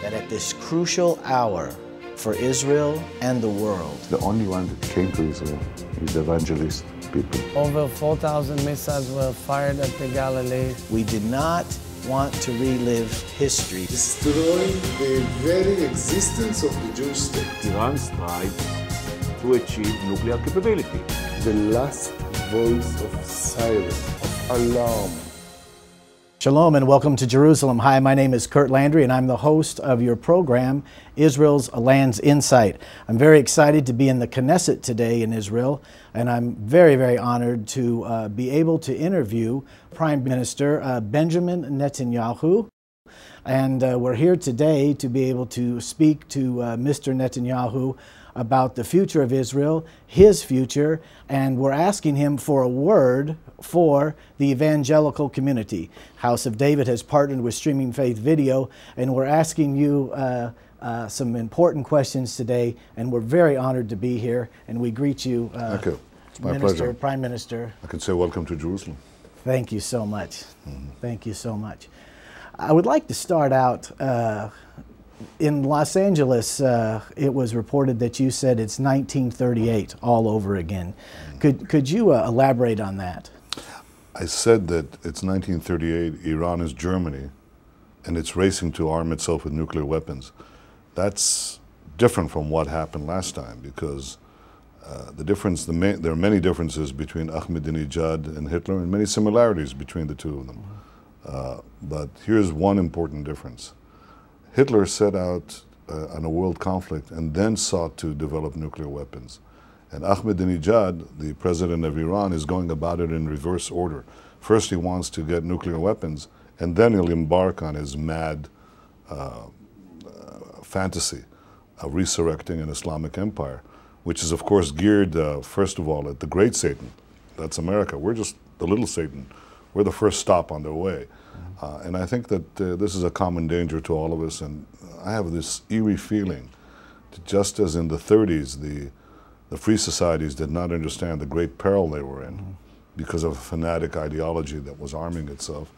that at this crucial hour for Israel and the world, The only one that came to Israel is the evangelist people. Over 4,000 missiles were fired at the Galilee. we did not want to relive history. Destroying the very existence of the Jewish state. Iran strives to achieve nuclear capability. The last voice of siren, of alarm. Shalom and welcome to Jerusalem. Hi, my name is Kurt Landry and I'm the host of your program, Israel's Land's Insight. I'm very excited to be in the Knesset today in Israel, and I'm very, very honored to be able to interview Prime Minister Benjamin Netanyahu. And we're here today to be able to speak to Mr. Netanyahu about the future of Israel, his future, and we're asking him for a word for the evangelical community. House of David has partnered with Streaming Faith Video, and we're asking you some important questions today, and we're very honored to be here, and we greet you, Thank you. It's my Minister, pleasure. Prime Minister. I can say welcome to Jerusalem. Thank you so much. Thank you so much. I would like to start out in Los Angeles. It was reported that you said it's 1938 all over again. Could you elaborate on that? I said that it's 1938, Iran is Germany, and it's racing to arm itself with nuclear weapons. That's different from what happened last time, because there are many differences between Ahmadinejad and Hitler and many similarities between the two of them. But here's one important difference. Hitler set out on a world conflict and then sought to develop nuclear weapons. And Ahmadinejad, the president of Iran, is going about it in reverse order. First he wants to get nuclear weapons, and then he'll embark on his mad fantasy of resurrecting an Islamic empire, which is of course geared, first of all, at the great Satan. That's America. We're just the little Satan. We're the first stop on their way. And I think that this is a common danger to all of us, and I have this eerie feeling that just as in the 30s, the free societies did not understand the great peril they were in because of a fanatic ideology that was arming itself.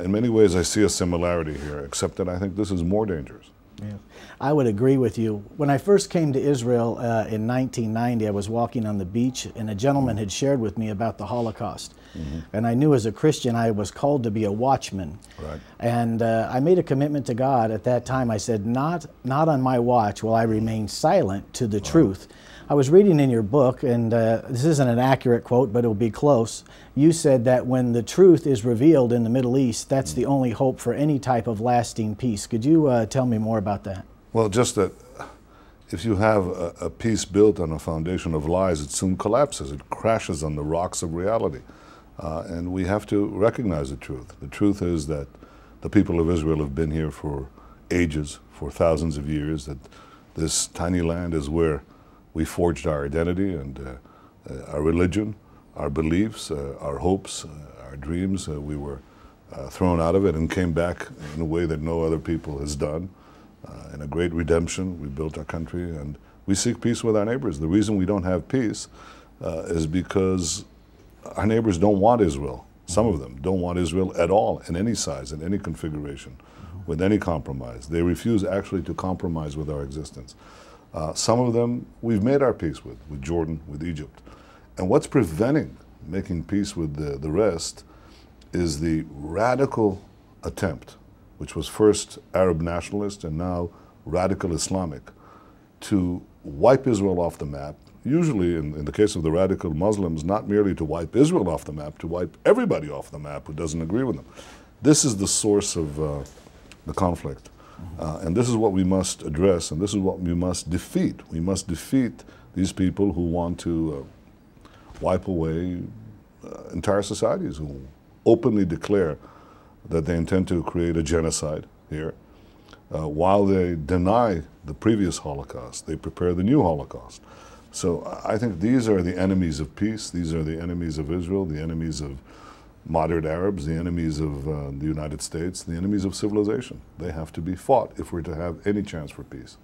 In many ways, I see a similarity here, except that I think this is more dangerous. Yeah. I would agree with you. When I first came to Israel in 1990, I was walking on the beach, and a gentleman had shared with me about the Holocaust. And I knew as a Christian I was called to be a watchman. Right. And I made a commitment to God at that time. I said, not on my watch will I remain silent to the truth. I was reading in your book, and this isn't an accurate quote, but it'll be close. You said that when the truth is revealed in the Middle East, that's the only hope for any type of lasting peace. Could you tell me more about that? Well, just that if you have a peace built on a foundation of lies, it soon collapses. It crashes on the rocks of reality. And we have to recognize the truth. The truth is that the people of Israel have been here for ages, for thousands of years, that this tiny land is where we forged our identity and our religion, our beliefs, our hopes, our dreams. We were thrown out of it and came back in a way that no other people has done. In a great redemption, we built our country, and we seek peace with our neighbors. The reason we don't have peace is because our neighbors don't want Israel. Some of them don't want Israel at all, in any size, in any configuration, with any compromise. They refuse actually to compromise with our existence. Some of them we've made our peace with Jordan, with Egypt. And what's preventing making peace with the rest is the radical attempt, which was first Arab nationalist and now radical Islamic, to wipe Israel off the map. Usually, in the case of the radical Muslims, not merely to wipe Israel off the map, to wipe everybody off the map who doesn't agree with them. This is the source of the conflict. And this is what we must address, and this is what we must defeat. We must defeat these people who want to wipe away entire societies, who openly declare that they intend to create a genocide here. While they deny the previous Holocaust, they prepare the new Holocaust. So I think these are the enemies of peace. These are the enemies of Israel, the enemies of moderate Arabs, the enemies of the United States, the enemies of civilization. They have to be fought if we're to have any chance for peace.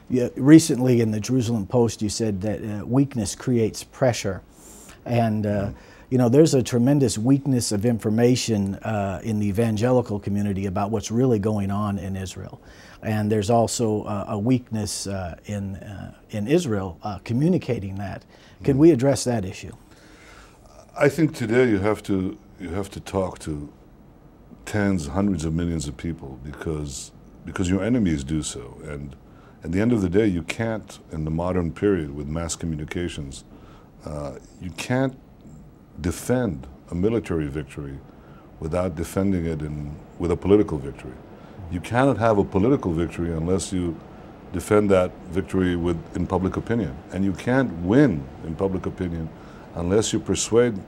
Yeah, recently in the Jerusalem Post you said that weakness creates pressure. And you know, there's a tremendous weakness of information in the evangelical community about what's really going on in Israel. And there's also a weakness in Israel communicating that. Could we address that issue? I think today you have to talk to tens, hundreds of millions of people because your enemies do so. And at the end of the day, you can't, in the modern period with mass communications, you can't defend a military victory without defending it with a political victory. You cannot have a political victory unless you defend that victory in public opinion. And you can't win in public opinion unless you persuade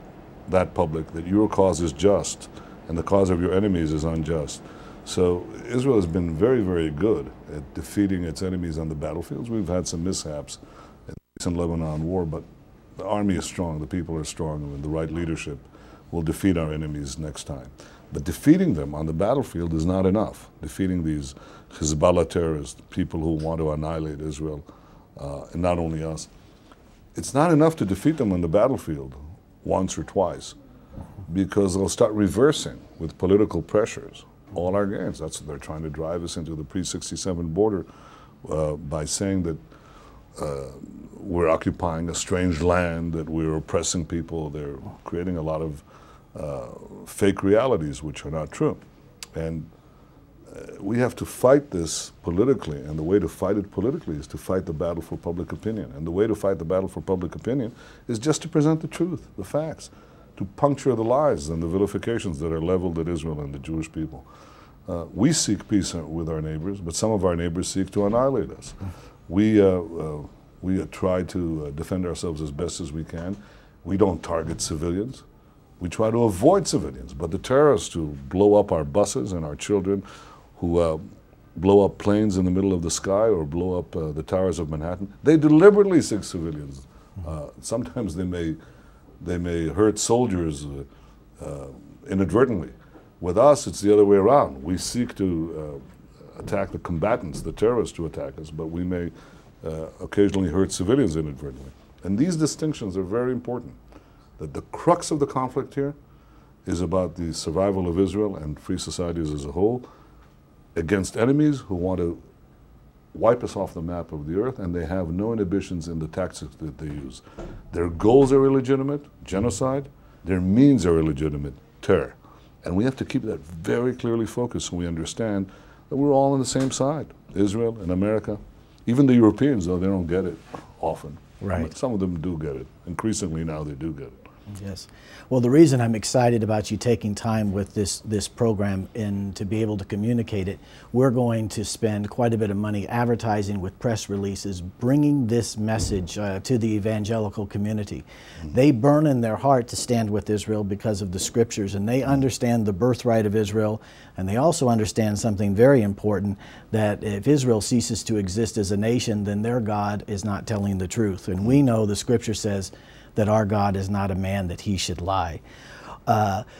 that public that your cause is just and the cause of your enemies is unjust. So Israel has been very, very good at defeating its enemies on the battlefields. We've had some mishaps in the recent Lebanon war, but the army is strong, the people are strong, and with the right leadership, we'll defeat our enemies next time. But defeating them on the battlefield is not enough. Defeating these Hezbollah terrorists, people who want to annihilate Israel, and not only us, it's not enough to defeat them on the battlefield once or twice, because they'll start reversing with political pressures all our gains. That's what they're trying to drive us into the pre-67 border by saying that we're occupying a strange land, that we're oppressing people. They're creating a lot of fake realities which are not true. And we have to fight this politically, and the way to fight it politically is to fight the battle for public opinion. And the way to fight the battle for public opinion is just to present the truth, the facts, to puncture the lies and the vilifications that are leveled at Israel and the Jewish people. We seek peace with our neighbors, but some of our neighbors seek to annihilate us. We try to defend ourselves as best as we can. We don't target civilians. We try to avoid civilians, but the terrorists who blow up our buses and our children, who blow up planes in the middle of the sky or blow up the towers of Manhattan, they deliberately seek civilians. Sometimes they may hurt soldiers inadvertently. With us, it's the other way around. We seek to attack the combatants, the terrorists who attack us, but we may occasionally hurt civilians inadvertently. And these distinctions are very important. That the crux of the conflict here is about the survival of Israel and free societies as a whole against enemies who want to wipe us off the map of the earth, and they have no inhibitions in the tactics that they use. Their goals are illegitimate, genocide. Their means are illegitimate, terror. And we have to keep that very clearly focused so we understand that we're all on the same side, Israel and America. Even the Europeans, though, they don't get it often. Right. But some of them do get it. Increasingly now they do get it. Yes. Well, the reason I'm excited about you taking time with this program and to be able to communicate it, we're going to spend quite a bit of money advertising with press releases, bringing this message to the evangelical community. They burn in their heart to stand with Israel because of the scriptures, and they understand the birthright of Israel, and they also understand something very important, that if Israel ceases to exist as a nation, then their God is not telling the truth. And we know the scripture says that our God is not a man that he should lie.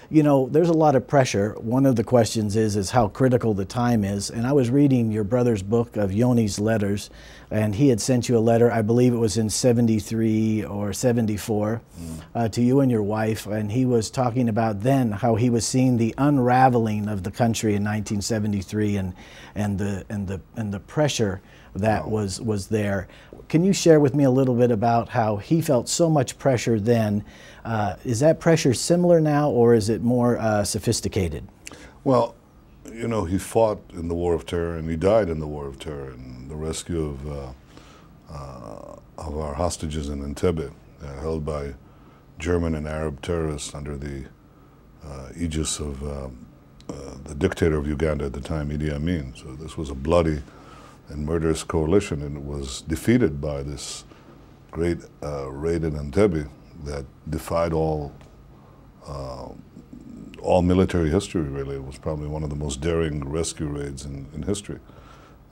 You know, there's a lot of pressure. One of the questions is how critical the time is. And I was reading your brother's book of Yoni's letters, and he had sent you a letter, I believe it was in 73 or 74, to you and your wife. And he was talking about then how he was seeing the unraveling of the country in 1973 and the pressure that was there. Can you share with me a little bit about how he felt so much pressure then? Is that pressure similar now, or is it more sophisticated? Well, you know, he fought in the War of Terror, and he died in the War of Terror, and the rescue of our hostages in Entebbe, held by German and Arab terrorists under the aegis of the dictator of Uganda at the time, Idi Amin. So this was a bloody and murderous coalition, and it was defeated by this great raid in Entebbe that defied all military history, really. It was probably one of the most daring rescue raids in history.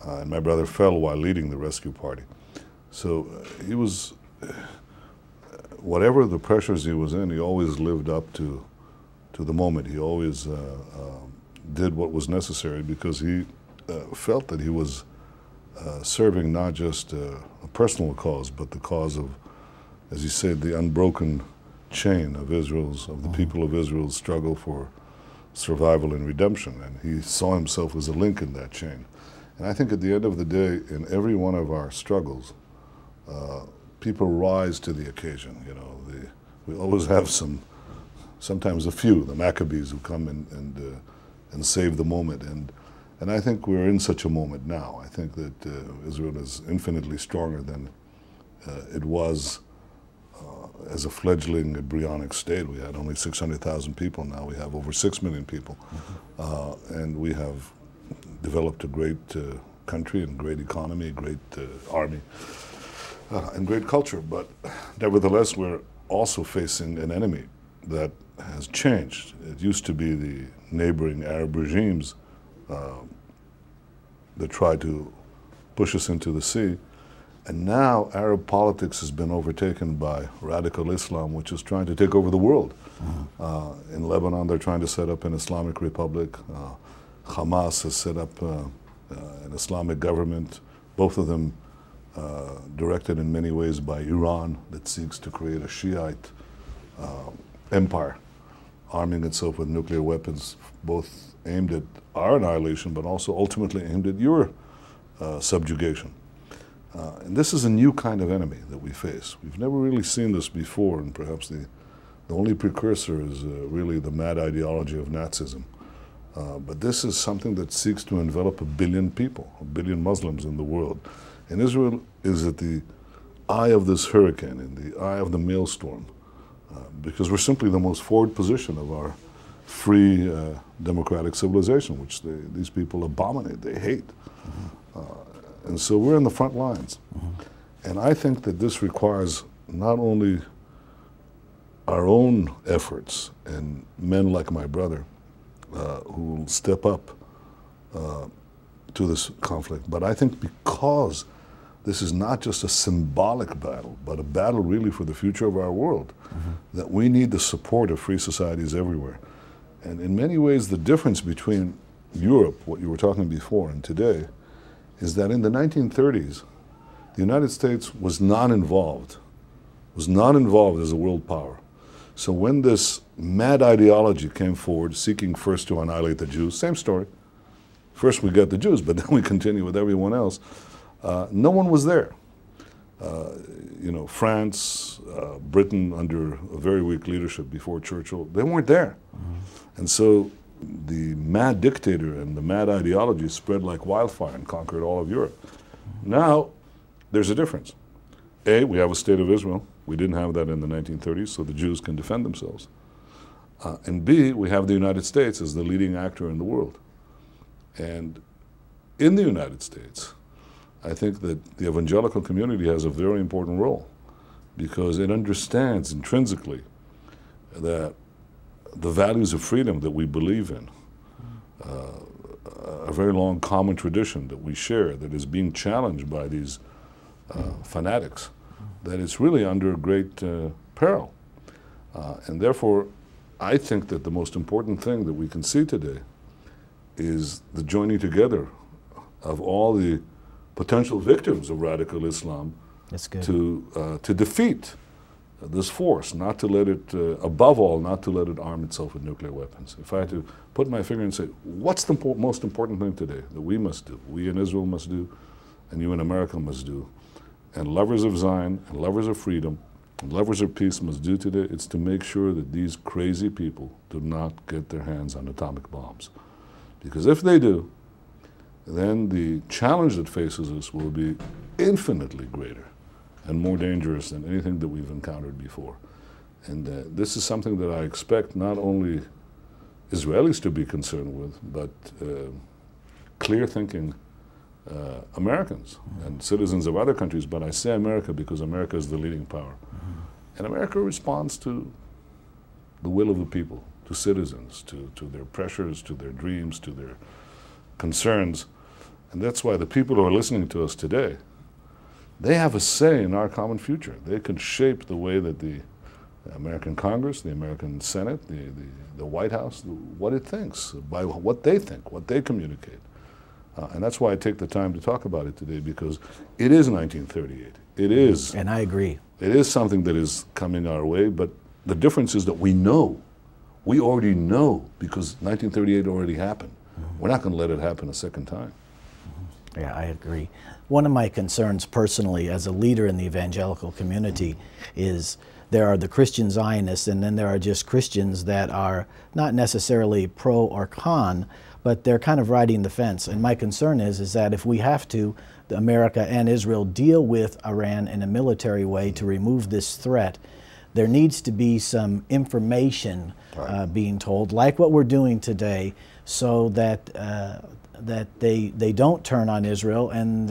And my brother fell while leading the rescue party. So he was, whatever the pressures he was in, he always lived up to the moment. He always did what was necessary because he felt that he was serving not just a personal cause, but the cause of, as he said, the unbroken chain of the people of Israel's struggle for survival and redemption, and he saw himself as a link in that chain. And I think at the end of the day, in every one of our struggles, people rise to the occasion. You know, we always have sometimes a few, the Maccabees, who come and save the moment. And I think we're in such a moment now. I think that Israel is infinitely stronger than it was as a fledgling embryonic state. We had only 600,000 people. Now we have over 6 million people. And we have developed a great country and great economy, great army, and great culture. But nevertheless, we're also facing an enemy that has changed. It used to be the neighboring Arab regimes that tried to push us into the sea. And now Arab politics has been overtaken by radical Islam, which is trying to take over the world. In Lebanon, they're trying to set up an Islamic republic. Hamas has set up an Islamic government, both of them directed in many ways by Iran, that seeks to create a Shiite empire, arming itself with nuclear weapons, both aimed at our annihilation, but also ultimately aimed at your subjugation. And this is a new kind of enemy that we face. We've never really seen this before, and perhaps the only precursor is really the mad ideology of Nazism. But this is something that seeks to envelop 1 billion people, 1 billion Muslims in the world. And Israel is at the eye of this hurricane, in the eye of the maelstrom, because we're simply the most forward position of our free democratic civilization, which these people abominate, they hate. And so we're in the front lines. And I think that this requires not only our own efforts and men like my brother who will step up to this conflict, but I think because this is not just a symbolic battle, but a battle really for the future of our world, that we need the support of free societies everywhere. And in many ways, the difference between Europe, what you were talking before, and today, is that in the 1930s, the United States was not involved as a world power. So when this mad ideology came forward, seeking first to annihilate the Jews, same story. First we got the Jews, but then we continue with everyone else. No one was there. You know, France, Britain under a very weak leadership before Churchill, they weren't there. And so the mad dictator and the mad ideology spread like wildfire and conquered all of Europe. Now, there's a difference. A, we have a state of Israel. We didn't have that in the 1930s, so the Jews can defend themselves. And B, we have the United States as the leading actor in the world. And in the United States, I think that the evangelical community has a very important role because it understands intrinsically that the values of freedom that we believe in, a very long common tradition that we share that is being challenged by these fanatics, that it's really under great peril. And therefore, I think that the most important thing that we can see today is the joining together of all the potential victims of radical Islam to defeat this force, not to let it, above all, not to let it arm itself with nuclear weapons. If I had to put my finger and say, what's the most important thing today that we must do, we in Israel must do, and you in America must do, and lovers of Zion, and lovers of freedom, and lovers of peace must do today, it's to make sure that these crazy people do not get their hands on atomic bombs. Because if they do, then the challenge that faces us will be infinitely greater and more dangerous than anything that we've encountered before. And this is something that I expect not only Israelis to be concerned with, but clear-thinking Americans and citizens of other countries. But I say America because America is the leading power. And America responds to the will of the people, to citizens, to their pressures, to their dreams, to their concerns. And that's why the people who are listening to us today, they have a say in our common future. They can shape the way that the American Congress, the American Senate, the White House, what it thinks, by what they think, what they communicate. And that's why I take the time to talk about it today, because it is 1938. It is. And I agree. It is something that is coming our way, but The difference is that we know. We already know because 1938 already happened. We're not going to let it happen a second time. Yeah, I agree. One of my concerns personally as a leader in the evangelical community is there are the Christian Zionists, and then there are just Christians that are not necessarily pro or con, but they're kind of riding the fence. And my concern is that if we have to, America and Israel deal with Iran in a military way to remove this threat, there needs to be some information being told, like what we're doing today, so that that they don't turn on Israel. And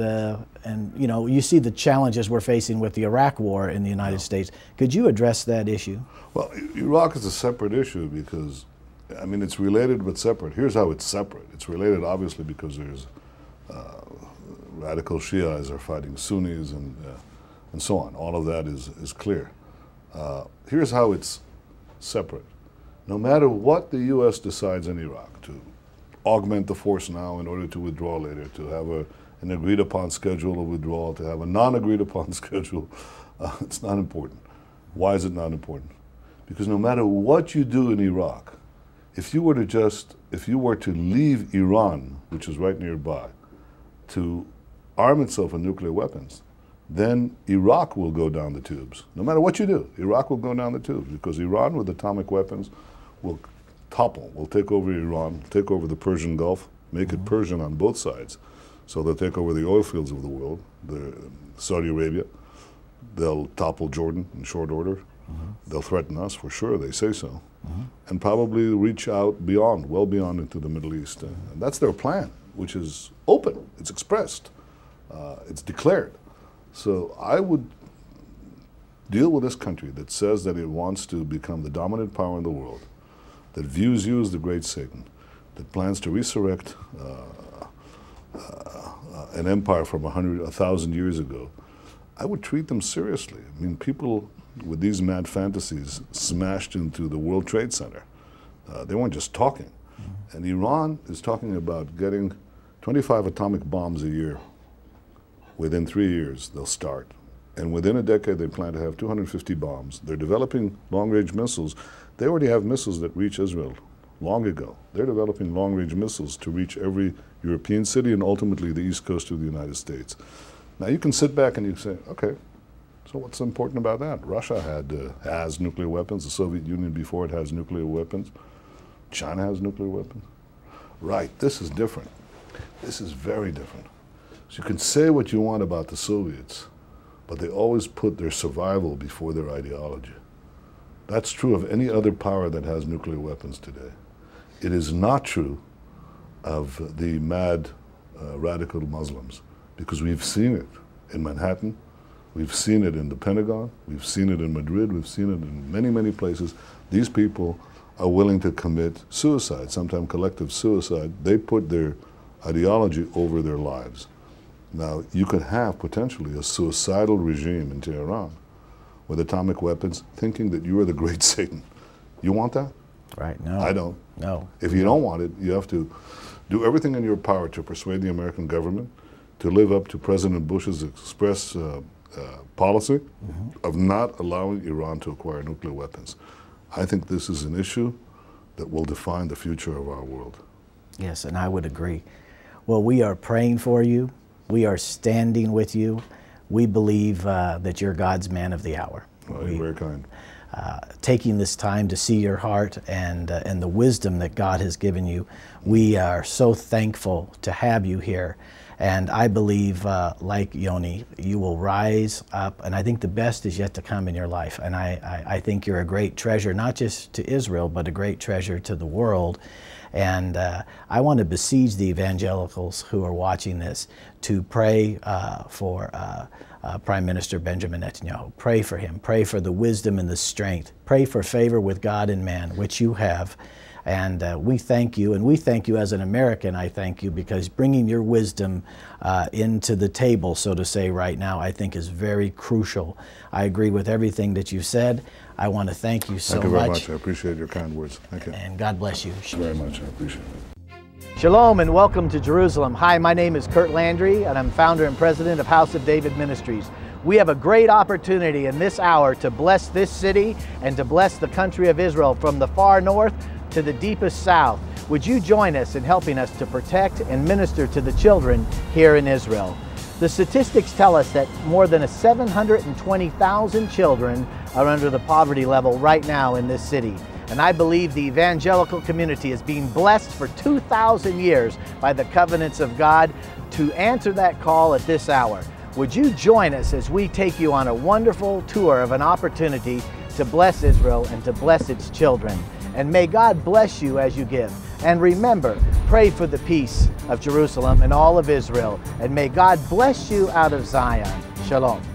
you know, you see the challenges we're facing with the Iraq War in the United States. Could you address that issue? Well, Iraq is a separate issue because, I mean, it's related but separate. Here's how it's separate. It's related obviously because there's radical Shias are fighting Sunnis and so on. All of that is clear. Here's how it's separate. No matter what the U.S. decides in Iraq, to augment the force now in order to withdraw later, to have an agreed upon schedule of withdrawal, to have a non-agreed upon schedule, it's not important. Why is it not important? Because no matter what you do in Iraq, if you were to leave Iran, which is right nearby, to arm itself with nuclear weapons, then Iraq will go down the tubes. No matter what you do, Iraq will go down the tubes because Iran with atomic weapons will topple, will take over Iran, take over the Persian Gulf, make it Persian on both sides. So they'll take over the oil fields of the world, Saudi Arabia. They'll topple Jordan in short order. They'll threaten us for sure, they say so. And probably reach out beyond, well beyond into the Middle East. And that's their plan, which is open, it's expressed, it's declared. So I would deal with this country that says that it wants to become the dominant power in the world, that views you as the great Satan, that plans to resurrect an empire from 1,000 years ago. I would treat them seriously. I mean, people with these mad fantasies smashed into the World Trade Center. They weren't just talking. And Iran is talking about getting 25 atomic bombs a year. Within 3 years, they'll start. And within a decade, they plan to have 250 bombs. They're developing long-range missiles. They already have missiles that reach Israel long ago. They're developing long-range missiles to reach every European city and ultimately the east coast of the United States. Now, you can sit back and you say, okay, so what's important about that? Russia has nuclear weapons. The Soviet Union before it has nuclear weapons. China has nuclear weapons. Right, this is different. This is very different. So you can say what you want about the Soviets, but they always put their survival before their ideology. That's true of any other power that has nuclear weapons today. It is not true of the mad radical Muslims, because we've seen it in Manhattan, we've seen it in the Pentagon, we've seen it in Madrid, we've seen it in many, many places. These people are willing to commit suicide, sometimes collective suicide. They put their ideology over their lives. Now, you could have potentially a suicidal regime in Tehran with atomic weapons thinking that you are the great Satan. You want that? Right, no. I don't. No. If you don't want it, you have to do everything in your power to persuade the American government to live up to President Bush's express policy of not allowing Iran to acquire nuclear weapons. I think this is an issue that will define the future of our world. Yes, and I would agree. Well, we are praying for you. We are standing with you. We believe that you're God's man of the hour. Well, you're very kind. Taking this time to see your heart and the wisdom that God has given you. We are so thankful to have you here. And I believe, like Yoni, you will rise up, and I think the best is yet to come in your life. And I think you're a great treasure, not just to Israel, but a great treasure to the world. And I want to besiege the evangelicals who are watching this to pray for Prime Minister Benjamin Netanyahu. Pray for him. Pray for the wisdom and the strength. Pray for favor with God and man, which you have. And we thank you, and we thank you as an American. I thank you because bringing your wisdom into the table, so to say, right now, I think is very crucial. I agree with everything that you said. I want to thank you so much. Thank you very much. I appreciate your kind words. Thank you. And God bless you. Very much. I appreciate it. Shalom and welcome to Jerusalem. Hi, my name is Kurt Landry, and I'm founder and president of House of David Ministries. We have a great opportunity in this hour to bless this city and to bless the country of Israel from the far north to the deepest south. Would you join us in helping us to protect and minister to the children here in Israel? The statistics tell us that more than 720,000 children are under the poverty level right now in this city. And I believe the evangelical community is being blessed for 2,000 years by the covenants of God to answer that call at this hour. Would you join us as we take you on a wonderful tour of an opportunity to bless Israel and to bless its children? And may God bless you as you give. And remember, pray for the peace of Jerusalem and all of Israel. And may God bless you out of Zion. Shalom.